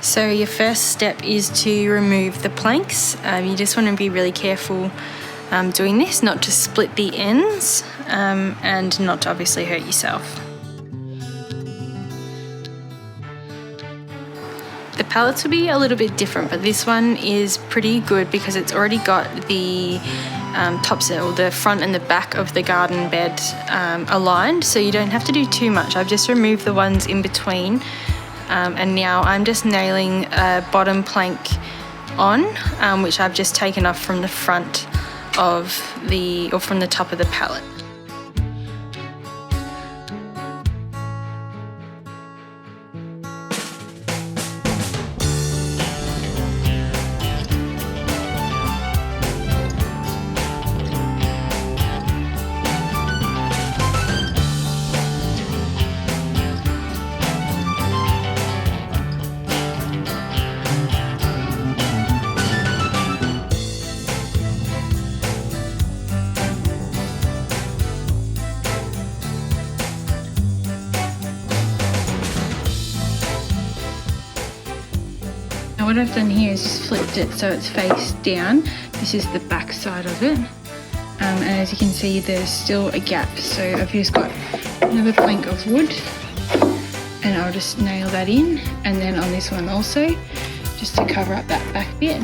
So your first step is to remove the planks. You just want to be really careful doing this, not to split the ends and not to obviously hurt yourself. The pallets will be a little bit different, but this one is pretty good because it's already got the tops or the front and the back of the garden bed aligned, so you don't have to do too much. I've just removed the ones in between. And now I'm just nailing a bottom plank on, which I've just taken off from the front of from the top of the pallet. Now what I've done here is just flipped it so it's face down. This is the back side of it. And as you can see, there's still a gap. So I've just got another plank of wood and I'll just nail that in. And then on this one also, just to cover up that back bit.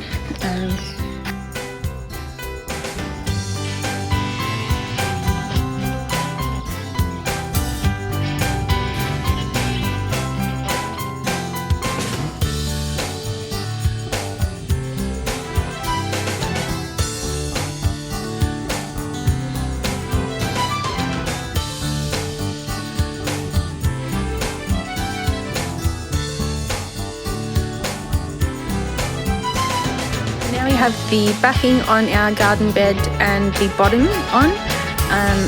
Have the backing on our garden bed and the bottom on,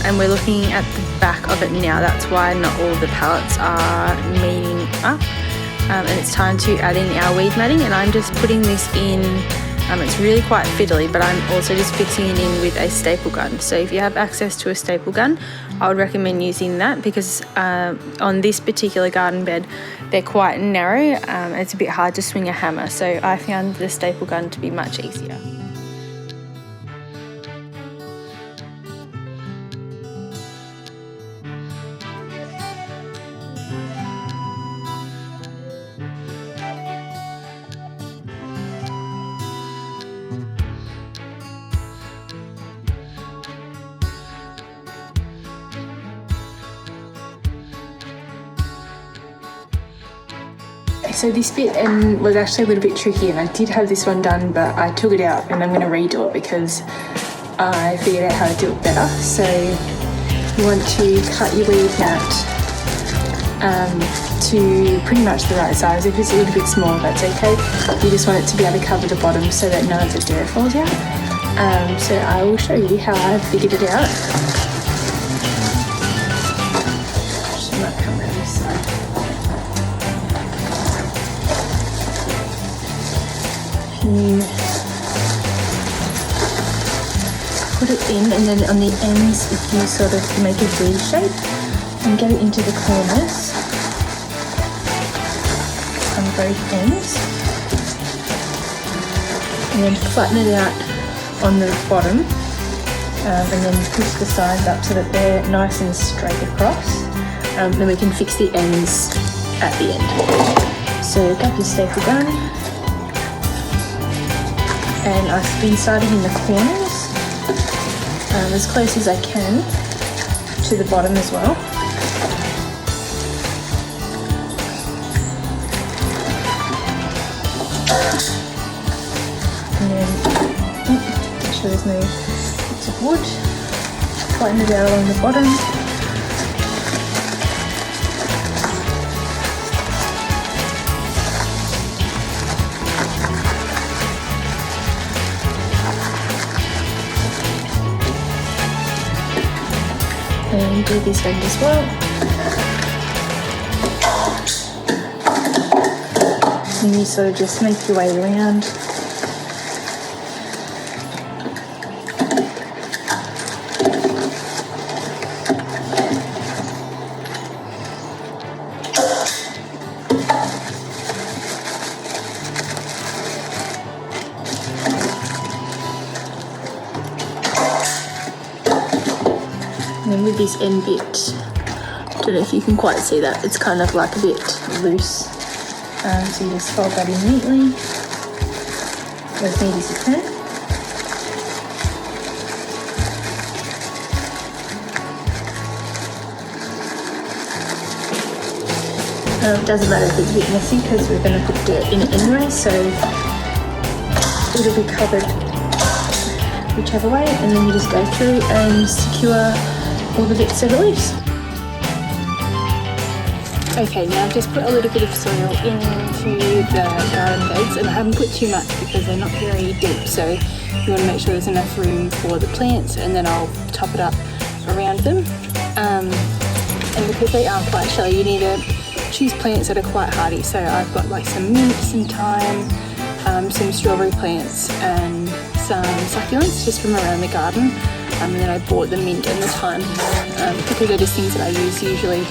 and we're looking at the back of it now. That's why not all the pallets are meeting up, and it's time to add in our weed matting, and I'm just putting this in. It's really quite fiddly, but I'm also just fixing it in with a staple gun. So if you have access to a staple gun, I would recommend using that because on this particular garden bed, they're quite narrow. It's a bit hard to swing a hammer, so I found the staple gun to be much easier. So this bit was actually a little bit tricky, and I did have this one done, but I took it out and I'm going to redo it because I figured out how to do it better. So you want to cut your weed mat to pretty much the right size. If it's a little bit small, that's okay. You just want it to be able to cover the bottom so that none of the dirt falls out. So I will show you how I figured it out. Just might come around this side. You put it in, and then on the ends, if you sort of make a V shape and get it into the corners on both ends, and then flatten it out on the bottom, and then push the sides up so that they're nice and straight across. Then we can fix the ends at the end. So grab your staple gun. And I've been starting in the corners as close as I can to the bottom as well. And then make sure there's no bits of wood. Flatten it out along the bottom. And do this end as well. And you sort of just make your way around. And then with this end bit, don't know if you can quite see that, it's kind of like a bit loose. So you just fold that in neatly, as neat as you can. It doesn't matter if it's a bit messy because we're going to put dirt in it anyway, so it'll be covered whichever way, and then you just go through and secure all the bits that are loose. Okay, now I've just put a little bit of soil into the garden beds, and I haven't put too much because they're not very deep, so you want to make sure there's enough room for the plants, and then I'll top it up around them. And because they are quite shallow, you need to choose plants that are quite hardy. So I've got like some mint, some thyme, some strawberry plants and some succulents just from around the garden. And then I bought the mint and the thyme because they're just things that I use usually.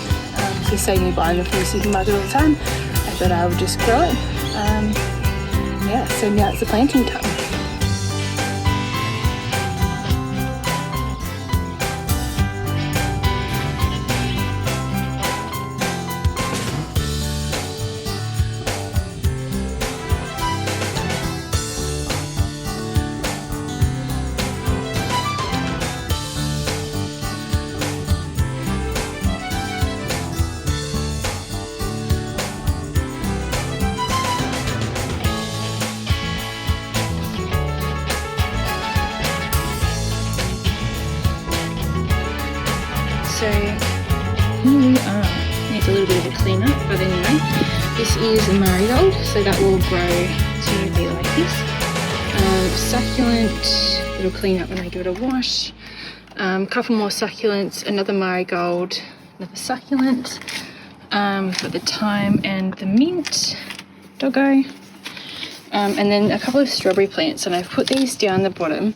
So saving me buying them from the supermarket all the time, I thought I would just grow it. Yeah, so now it's the planting time. So here we are. Needs a little bit of a clean up, but anyway, this is a marigold, so that will grow smoothly like this. Succulent, it'll clean up when I give it a wash. Couple more succulents, another marigold, another succulent. Got the thyme and the mint, doggo. And then a couple of strawberry plants, and I've put these down the bottom